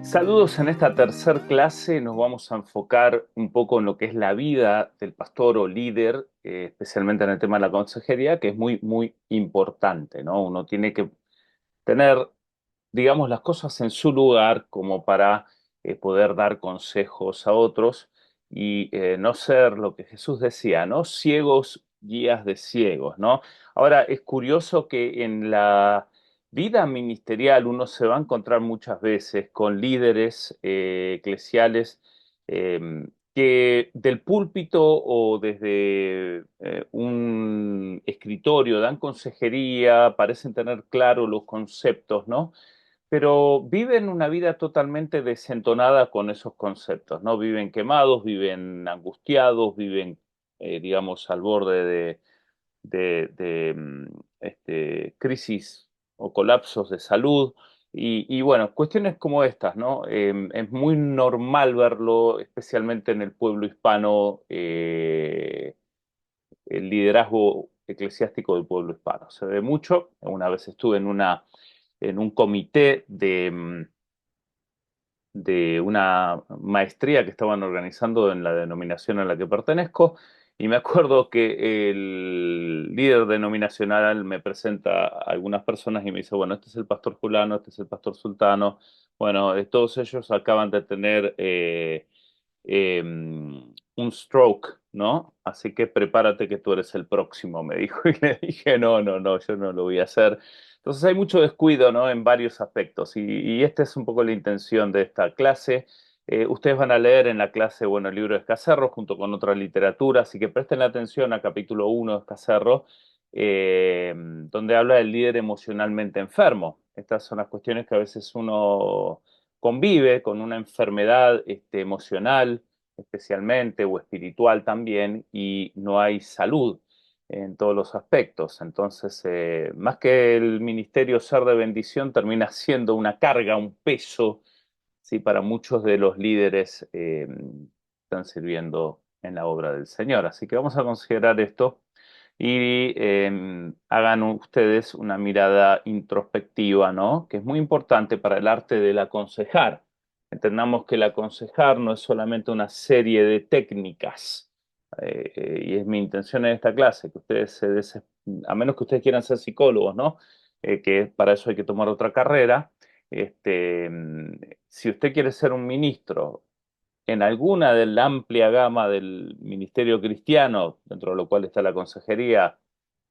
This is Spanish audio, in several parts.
Saludos, en esta tercer clase nos vamos a enfocar un poco en lo que es la vida del pastor o líder, especialmente en el tema de la consejería, que es muy importante, ¿no? Uno tiene que tener, digamos, las cosas en su lugar como para poder dar consejos a otros y no ser lo que Jesús decía, ¿no? Ciegos, guías de ciegos, ¿no? Ahora, es curioso que en la vida ministerial uno se va a encontrar muchas veces con líderes eclesiales que del púlpito o desde un escritorio dan consejería, parecen tener claro los conceptos, ¿no? Pero viven una vida totalmente desentonada con esos conceptos, ¿no? Viven quemados, viven angustiados, viven, digamos, al borde de crisis o colapsos de salud. Y bueno, cuestiones como estas, ¿no? Es muy normal verlo, especialmente en el pueblo hispano, el liderazgo eclesiástico del pueblo hispano. Se ve mucho. Una vez estuve en un comité de una maestría que estaban organizando en la denominación a la que pertenezco, y me acuerdo que el líder denominacional me presenta a algunas personas y me dice, bueno, este es el pastor fulano, este es el pastor sultano, bueno, todos ellos acaban de tener un stroke, ¿no? Así que prepárate que tú eres el próximo, me dijo. Y le dije, no, yo no lo voy a hacer. Entonces hay mucho descuido, ¿no? En varios aspectos. Y esta es un poco la intención de esta clase. Ustedes van a leer en la clase, bueno, el libro de Escacerro junto con otra literatura, así que presten atención a capítulo 1 de Escacerro, donde habla del líder emocionalmente enfermo. Estas son las cuestiones que a veces uno convive con una enfermedad emocional, especialmente, o espiritual también, y no hay salud en todos los aspectos. Entonces, más que el ministerio ser de bendición, termina siendo una carga, un peso, ¿sí? Para muchos de los líderes que están sirviendo en la obra del Señor. Así que vamos a considerar esto y hagan ustedes una mirada introspectiva, ¿no? Que es muy importante para el arte del aconsejar. Entendamos que el aconsejar no es solamente una serie de técnicas, y es mi intención en esta clase, que ustedes a menos que ustedes quieran ser psicólogos, ¿no? Que para eso hay que tomar otra carrera. Si usted quiere ser un ministro en alguna de la amplia gama del ministerio cristiano, dentro de lo cual está la consejería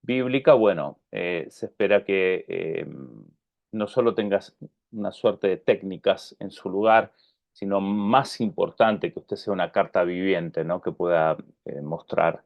bíblica, bueno, se espera que no solo tengas una suerte de técnicas en su lugar, sino más importante que usted sea una carta viviente, ¿no? Que pueda mostrar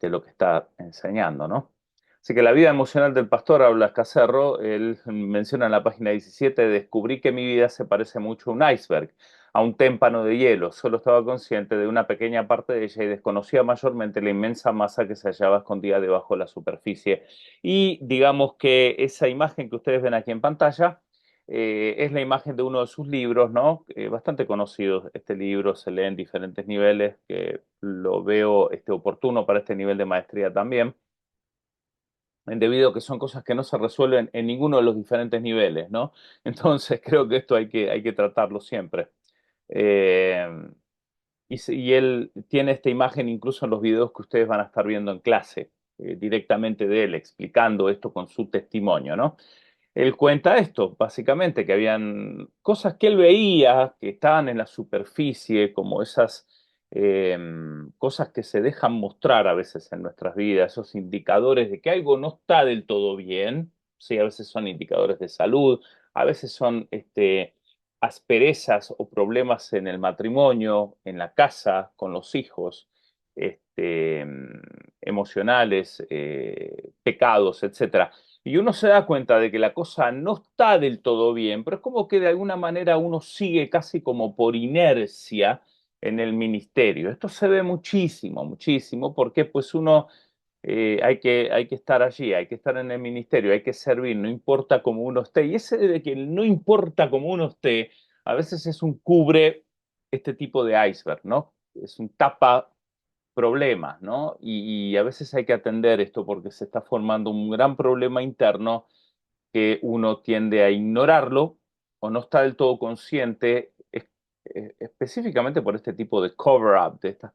lo que está enseñando, ¿no? Así que la vida emocional del pastor, habla Escacerro, él menciona en la página 17, descubrí que mi vida se parece mucho a un iceberg, a un témpano de hielo. Solo estaba consciente de una pequeña parte de ella y desconocía mayormente la inmensa masa que se hallaba escondida debajo de la superficie. Y digamos que esa imagen que ustedes ven aquí en pantalla es la imagen de uno de sus libros, ¿no? Bastante conocido. Este libro se lee en diferentes niveles, que lo veo oportuno para este nivel de maestría también, debido a que son cosas que no se resuelven en ninguno de los diferentes niveles, ¿no? Entonces creo que esto hay que tratarlo siempre. Eh, y él tiene esta imagen incluso en los videos que ustedes van a estar viendo en clase, directamente de él, explicando esto con su testimonio, ¿no? Él cuenta esto, básicamente, que habían cosas que él veía que estaban en la superficie, como esas cosas que se dejan mostrar a veces en nuestras vidas, esos indicadores de que algo no está del todo bien. Sí, a veces son indicadores de salud, a veces son asperezas o problemas en el matrimonio, en la casa, con los hijos, emocionales, pecados, etcétera. Y uno se da cuenta de que la cosa no está del todo bien, pero es como que de alguna manera uno sigue casi como por inercia en el ministerio. Esto se ve muchísimo, porque pues uno hay que estar allí, hay que estar en el ministerio, hay que servir, no importa cómo uno esté. Y ese de que no importa cómo uno esté, a veces es un cubre este tipo de iceberg, ¿no? Es un tapa problemas, ¿no? Y a veces hay que atender esto porque se está formando un gran problema interno que uno tiende a ignorarlo o no está del todo consciente, específicamente por este tipo de cover-up, de estas,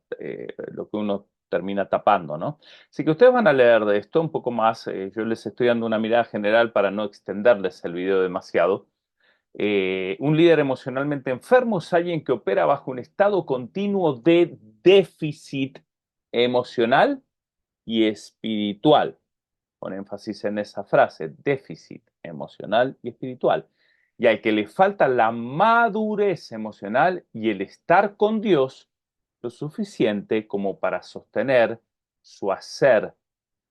lo que uno termina tapando, ¿no? Así que ustedes van a leer de esto un poco más. Yo les estoy dando una mirada general para no extenderles el video demasiado. Un líder emocionalmente enfermo es alguien que opera bajo un estado continuo de déficit emocional y espiritual. Pone énfasis en esa frase, déficit emocional y espiritual. Y al que le falta la madurez emocional y el estar con Dios lo suficiente como para sostener su hacer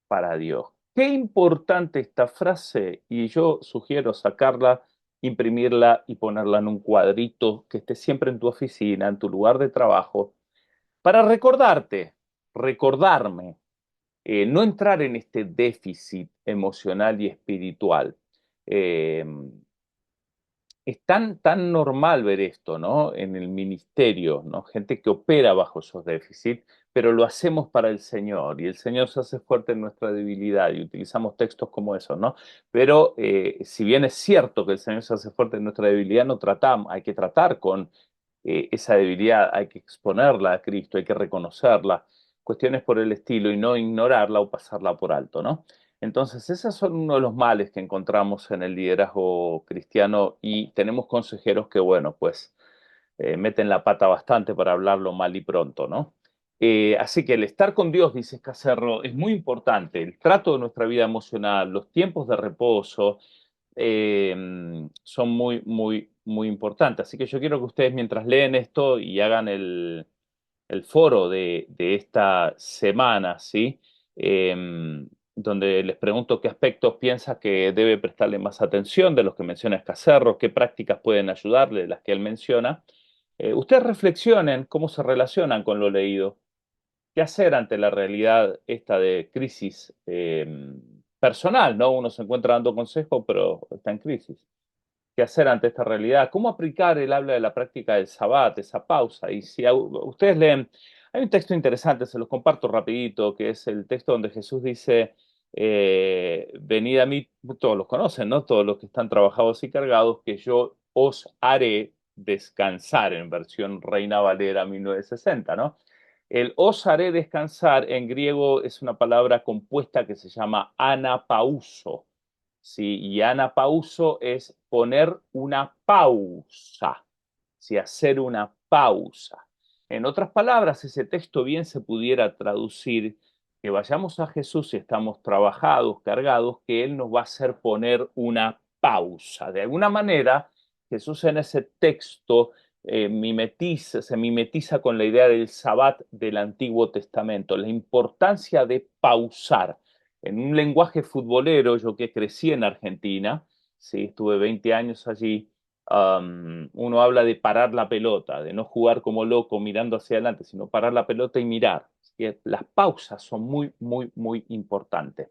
para Dios. Qué importante esta frase, y yo sugiero sacarla, imprimirla y ponerla en un cuadrito que esté siempre en tu oficina, en tu lugar de trabajo, para recordarte, recordarme, no entrar en este déficit emocional y espiritual. Eh, es tan normal ver esto, ¿no? En el ministerio, ¿no? Gente que opera bajo esos déficits, pero lo hacemos para el Señor y el Señor se hace fuerte en nuestra debilidad y utilizamos textos como esos, ¿no? Pero si bien es cierto que el Señor se hace fuerte en nuestra debilidad, no tratamos, hay que tratar con esa debilidad, hay que exponerla a Cristo, hay que reconocerla, cuestiones por el estilo y no ignorarla o pasarla por alto, ¿no? Entonces, esos son uno de los males que encontramos en el liderazgo cristiano y tenemos consejeros que, bueno, pues meten la pata bastante para hablarlo mal y pronto, ¿no? Así que el estar con Dios, dice Escacerro, es muy importante. El trato de nuestra vida emocional, los tiempos de reposo, son muy importantes. Así que yo quiero que ustedes, mientras leen esto y hagan el foro de esta semana, ¿sí? Donde les pregunto qué aspectos piensa que debe prestarle más atención de los que menciona Escacerro, qué prácticas pueden ayudarle de las que él menciona. Ustedes reflexionen cómo se relacionan con lo leído, qué hacer ante la realidad esta de crisis personal, ¿no? Uno se encuentra dando consejo, pero está en crisis. ¿Qué hacer ante esta realidad? ¿Cómo aplicar el habla de la práctica del Sabbat, esa pausa? Y si ustedes leen, hay un texto interesante, se los comparto rapidito, que es el texto donde Jesús dice, venid a mí, todos los conocen, ¿no? Todos los que están trabajados y cargados, que yo os haré descansar, en versión Reina Valera 1960, ¿no? El os haré descansar en griego es una palabra compuesta que se llama anapauso. ¿Sí? Y anapauso es poner una pausa, ¿sí? Hacer una pausa. En otras palabras, ese texto bien se pudiera traducir que vayamos a Jesús si estamos trabajados, cargados, que Él nos va a hacer poner una pausa. De alguna manera, Jesús en ese texto se mimetiza con la idea del Sabbat del Antiguo Testamento, la importancia de pausar. En un lenguaje futbolero, yo que crecí en Argentina, sí, estuve 20 años allí, uno habla de parar la pelota, de no jugar como loco mirando hacia adelante, sino parar la pelota y mirar. ¿Sí? Las pausas son muy importantes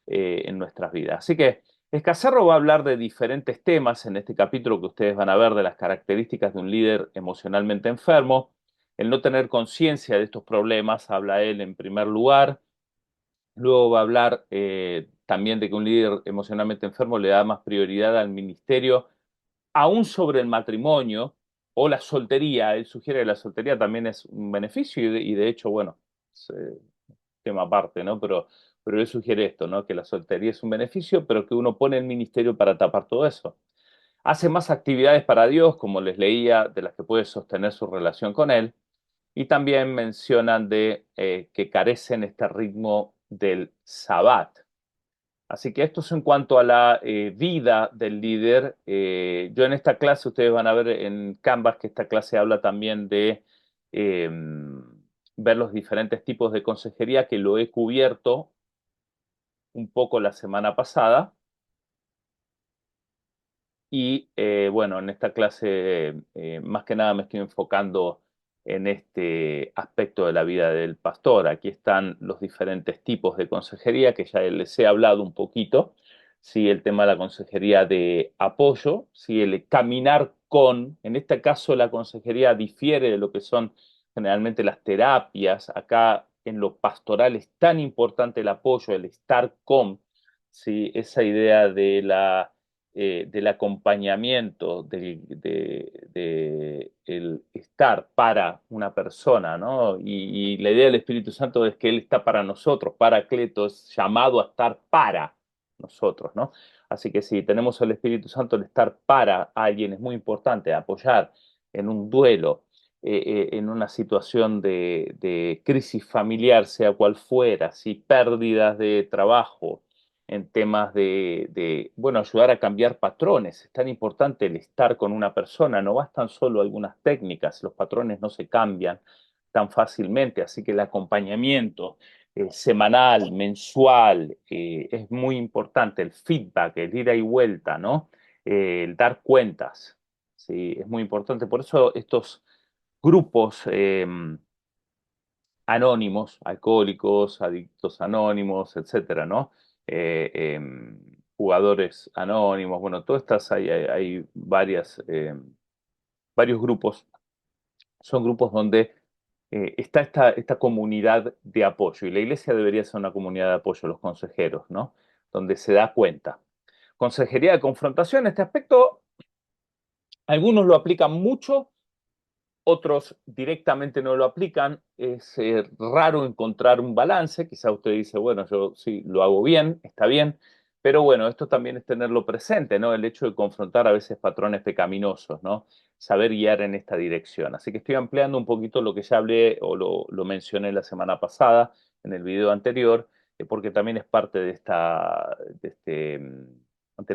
en nuestras vidas. Así que Escacerro va a hablar de diferentes temas en este capítulo que ustedes van a ver de las características de un líder emocionalmente enfermo. El no tener conciencia de estos problemas, habla él en primer lugar. Luego va a hablar también de que un líder emocionalmente enfermo le da más prioridad al ministerio, aún sobre el matrimonio o la soltería. Él sugiere que la soltería también es un beneficio y de hecho, bueno, es tema aparte, ¿no? Pero él sugiere esto, ¿no? Que la soltería es un beneficio, pero que uno pone el ministerio para tapar todo eso. Hace más actividades para Dios, como les leía, de las que puede sostener su relación con Él. Y también mencionan de que carecen este ritmo del Sabbat. Así que esto es en cuanto a la vida del líder. Yo en esta clase, ustedes van a ver en Canvas que esta clase habla también de eh, ver los diferentes tipos de consejería que lo he cubierto un poco la semana pasada. Y bueno, en esta clase más que nada me estoy enfocando en este aspecto de la vida del pastor. Aquí están los diferentes tipos de consejería que ya les he hablado un poquito. Sí, el tema de la consejería de apoyo, sí, el caminar con, en este caso la consejería difiere de lo que son generalmente las terapias. Acá en lo pastoral es tan importante el apoyo, el estar con, sí, esa idea de la del acompañamiento, el estar para una persona, ¿no? Y la idea del Espíritu Santo es que Él está para nosotros, Paracleto es llamado a estar para nosotros, ¿no? Así que si tenemos al Espíritu Santo, el estar para alguien es muy importante, apoyar en un duelo, en una situación de crisis familiar, sea cual fuera, si pérdidas de trabajo, en temas bueno, ayudar a cambiar patrones. Es tan importante el estar con una persona, no bastan solo algunas técnicas, los patrones no se cambian tan fácilmente, así que el acompañamiento semanal, mensual, es muy importante, el feedback, el ida y vuelta, ¿no? El dar cuentas, ¿sí? Es muy importante. Por eso estos grupos anónimos, alcohólicos, adictos anónimos, etcétera, ¿no? Jugadores anónimos, bueno, todas estas hay varias, varios grupos, son grupos donde está esta comunidad de apoyo y la iglesia debería ser una comunidad de apoyo, los consejeros, ¿no? Donde se da cuenta. Consejería de confrontación, este aspecto, algunos lo aplican mucho, otros directamente no lo aplican. Es raro encontrar un balance. Quizá usted dice, bueno, yo sí lo hago bien, está bien, pero bueno, esto también es tenerlo presente, ¿no? El hecho de confrontar a veces patrones pecaminosos, ¿no? Saber guiar en esta dirección. Así que estoy ampliando un poquito lo que ya hablé o lo mencioné la semana pasada en el video anterior, porque también es parte de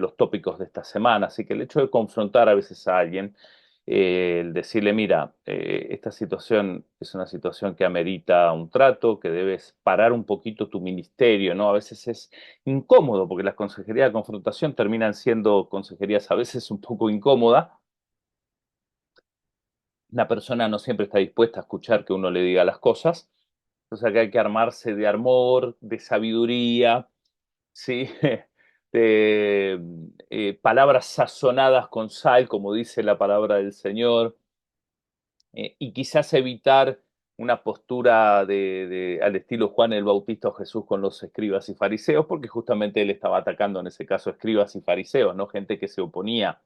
los tópicos de esta semana. Así que el hecho de confrontar a veces a alguien, el decirle, mira, esta situación es una situación que amerita un trato, que debes parar un poquito tu ministerio, ¿no? A veces es incómodo porque las consejerías de confrontación terminan siendo consejerías a veces un poco incómodas. La persona no siempre está dispuesta a escuchar que uno le diga las cosas, o sea que hay que armarse de amor, de sabiduría, ¿sí? De palabras sazonadas con sal, como dice la palabra del Señor, y quizás evitar una postura al estilo Juan el Bautista o Jesús con los escribas y fariseos, porque justamente él estaba atacando en ese caso escribas y fariseos, no gente que se oponía.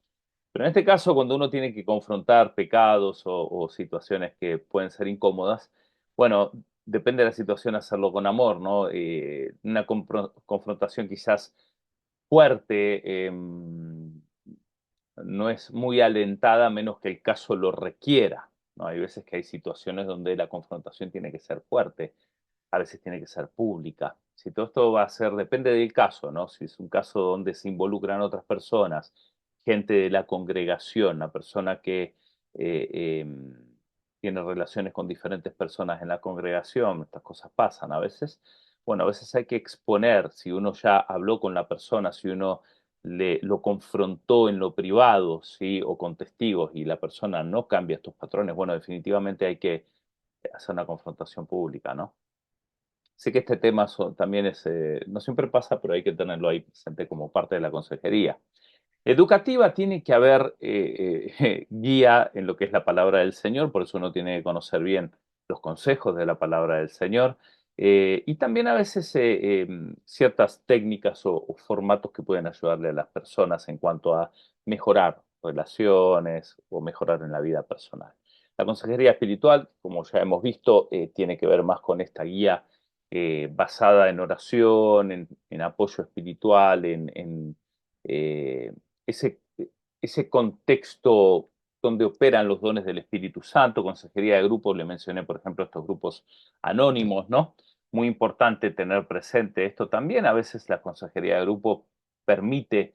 Pero en este caso, cuando uno tiene que confrontar pecados o situaciones que pueden ser incómodas, bueno, depende de la situación hacerlo con amor, ¿no? Una confrontación quizás fuerte, no es muy alentada a menos que el caso lo requiera, ¿no? Hay veces que hay situaciones donde la confrontación tiene que ser fuerte, a veces tiene que ser pública. Si todo esto va a ser, depende del caso, ¿no? Si es un caso donde se involucran otras personas, gente de la congregación, una persona que eh, eh, tiene relaciones con diferentes personas en la congregación, estas cosas pasan a veces. Bueno, a veces hay que exponer, si uno ya habló con la persona, si uno lo confrontó en lo privado, ¿sí? O con testigos y la persona no cambia estos patrones, bueno, definitivamente hay que hacer una confrontación pública, ¿no? Sé que este tema también es, no siempre pasa, pero hay que tenerlo ahí presente como parte de la consejería. Educativa tiene que haber guía en lo que es la palabra del Señor, por eso uno tiene que conocer bien los consejos de la palabra del Señor, y también a veces ciertas técnicas o formatos que pueden ayudarle a las personas en cuanto a mejorar relaciones o mejorar en la vida personal. La consejería espiritual, como ya hemos visto, tiene que ver más con esta guía basada en oración, en apoyo espiritual, eh, ese, ese contexto donde operan los dones del Espíritu Santo, consejería de grupos, le mencioné, por ejemplo, estos grupos anónimos, ¿no? Muy importante tener presente esto también. A veces la consejería de grupo permite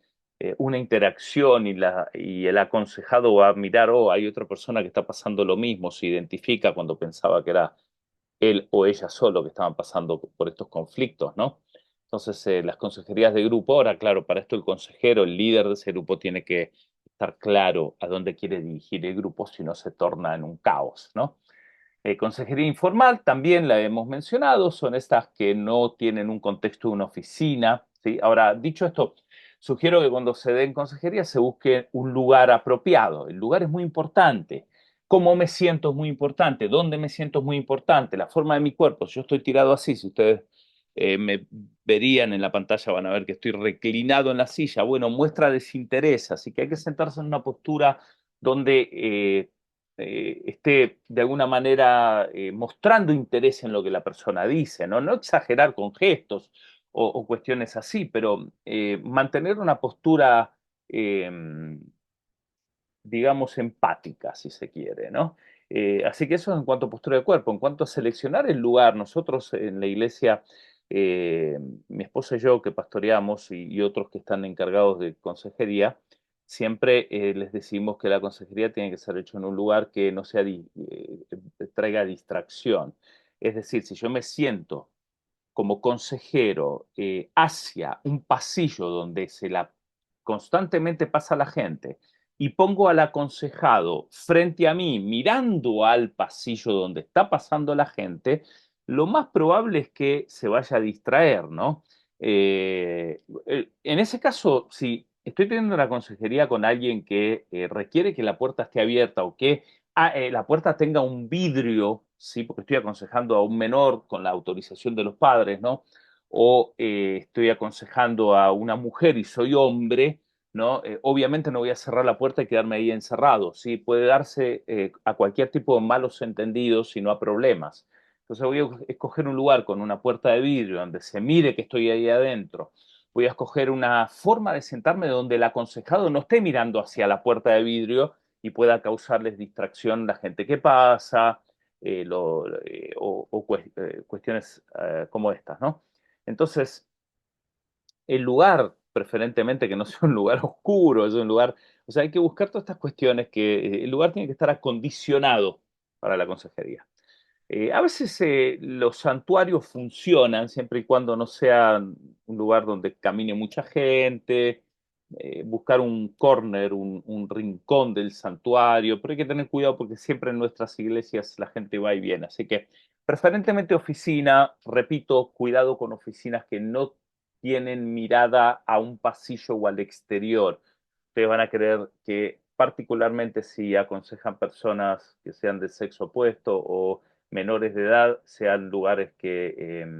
una interacción y el aconsejado va a mirar, oh, hay otra persona que está pasando lo mismo, se identifica cuando pensaba que era él o ella solo que estaban pasando por estos conflictos, ¿no? Entonces, las consejerías de grupo, ahora, claro, para esto el consejero, el líder de ese grupo, tiene que estar claro a dónde quiere dirigir el grupo, si no se torna en un caos, ¿no? Consejería informal, también la hemos mencionado, son estas que no tienen un contexto de una oficina, ¿sí? Ahora, dicho esto, sugiero que cuando se den consejería se busque un lugar apropiado. El lugar es muy importante. Cómo me siento es muy importante. Dónde me siento es muy importante. La forma de mi cuerpo. Si yo estoy tirado así, si ustedes me verían en la pantalla, van a ver que estoy reclinado en la silla. Bueno, muestra desinterés, así que hay que sentarse en una postura donde esté de alguna manera mostrando interés en lo que la persona dice, ¿no? No exagerar con gestos o cuestiones así, pero mantener una postura, eh, digamos, empática, si se quiere, ¿no? Así que eso en cuanto a postura de cuerpo. En cuanto a seleccionar el lugar, nosotros en la iglesia, eh, mi esposa y yo que pastoreamos y otros que están encargados de consejería, siempre les decimos que la consejería tiene que ser hecho en un lugar que no sea traiga distracción. Es decir, si yo me siento como consejero hacia un pasillo donde constantemente pasa la gente y pongo al aconsejado frente a mí mirando al pasillo donde está pasando la gente, lo más probable es que se vaya a distraer, ¿no? En ese caso, si estoy teniendo una consejería con alguien que requiere que la puerta esté abierta o que la puerta tenga un vidrio, ¿sí? Porque estoy aconsejando a un menor con la autorización de los padres, ¿no? O estoy aconsejando a una mujer y soy hombre, ¿no? Obviamente no voy a cerrar la puerta y quedarme ahí encerrado, ¿sí? Puede darse a cualquier tipo de malos entendidos y no a problemas. Entonces voy a escoger un lugar con una puerta de vidrio donde se mire que estoy ahí adentro. Voy a escoger una forma de sentarme donde el aconsejado no esté mirando hacia la puerta de vidrio y pueda causarles distracción la gente que pasa cuestiones como estas, ¿no? Entonces, el lugar, preferentemente que no sea un lugar oscuro, es un lugar, o sea, hay que buscar todas estas cuestiones que el lugar tiene que estar acondicionado para la consejería. A veces los santuarios funcionan siempre y cuando no sea un lugar donde camine mucha gente, buscar un corner, un rincón del santuario, pero hay que tener cuidado porque siempre en nuestras iglesias la gente va y viene. Así que preferentemente oficina, repito, cuidado con oficinas que no tienen mirada a un pasillo o al exterior. Ustedes van a creer que particularmente si aconsejan personas que sean de sexo opuesto o menores de edad, sean lugares que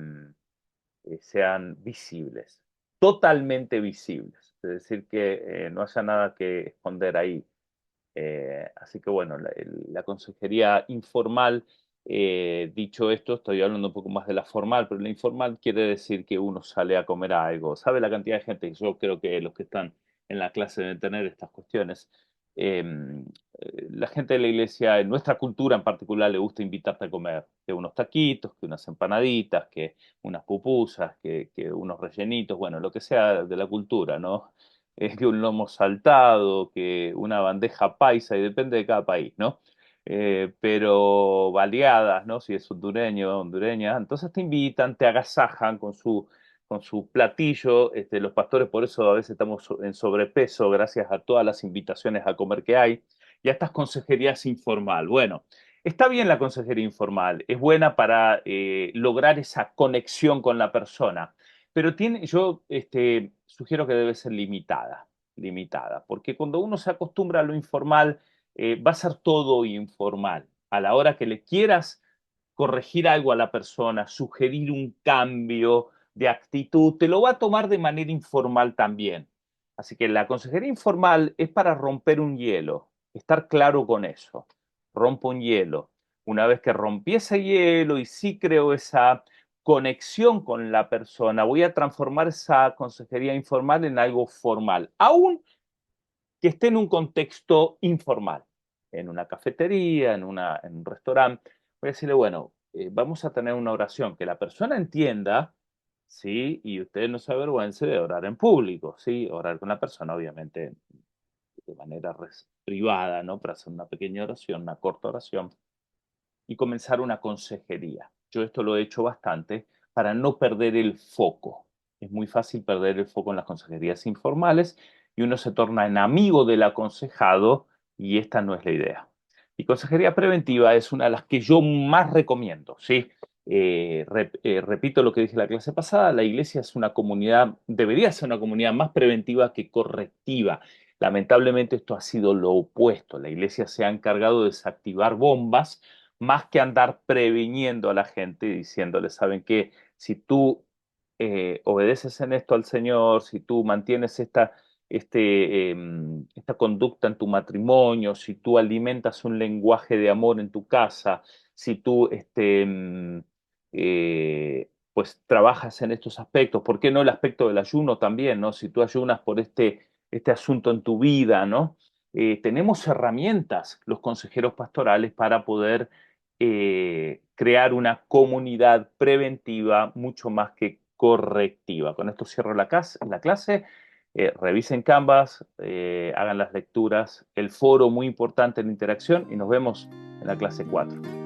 sean visibles, totalmente visibles, es decir, que no haya nada que esconder ahí. Así que bueno, la consejería informal, dicho esto, estoy hablando un poco más de la formal, pero la informal quiere decir que uno sale a comer algo. ¿Sabe la cantidad de gente? Yo creo que los que están en la clase deben tener estas cuestiones. Eh, la gente de la iglesia, en nuestra cultura en particular, le gusta invitarte a comer, que unos taquitos, que unas empanaditas, que unas pupusas, que unos rellenitos, bueno, lo que sea de la cultura, ¿no? Que un lomo saltado, que una bandeja paisa, y depende de cada país, ¿no? Pero baleadas, ¿no? Si es hondureño o hondureña, entonces te invitan, te agasajan con su platillo. Los pastores por eso a veces estamos en sobrepeso, gracias a todas las invitaciones a comer que hay, y a estas consejerías informal. Bueno, está bien la consejería informal, es buena para lograr esa conexión con la persona, pero yo sugiero que debe ser limitada, limitada, porque cuando uno se acostumbra a lo informal, va a ser todo informal. A la hora que le quieras corregir algo a la persona, sugerir un cambio de actitud, te lo va a tomar de manera informal también. Así que la consejería informal es para romper un hielo, estar claro con eso. Rompo un hielo. Una vez que rompí ese hielo y sí creo esa conexión con la persona, voy a transformar esa consejería informal en algo formal, aún que esté en un contexto informal, en una cafetería, en un restaurante. Voy a decirle, bueno, vamos a tener una oración que la persona entienda, ¿sí? Y usted no se avergüence de orar en público, ¿sí? Orar con la persona, obviamente, de manera privada, ¿no? Para hacer una pequeña oración, una corta oración y comenzar una consejería. Yo esto lo he hecho bastante para no perder el foco. Es muy fácil perder el foco en las consejerías informales y uno se torna en amigo del aconsejado y esta no es la idea. Y consejería preventiva es una de las que yo más recomiendo, ¿sí? Repito lo que dije en la clase pasada, la iglesia es una comunidad, debería ser una comunidad más preventiva que correctiva. Lamentablemente esto ha sido lo opuesto. La iglesia se ha encargado de desactivar bombas más que andar previniendo a la gente y diciéndole, ¿saben qué? Si tú obedeces en esto al Señor, si tú mantienes esta conducta en tu matrimonio, si tú alimentas un lenguaje de amor en tu casa, si tú pues trabajas en estos aspectos, ¿por qué no el aspecto del ayuno también, ¿no? Si tú ayunas por este asunto en tu vida, ¿no? Tenemos herramientas, los consejeros pastorales, para poder crear una comunidad preventiva mucho más que correctiva. Con esto cierro la clase. Revisen Canvas, hagan las lecturas, el foro muy importante en la interacción y nos vemos en la clase 4.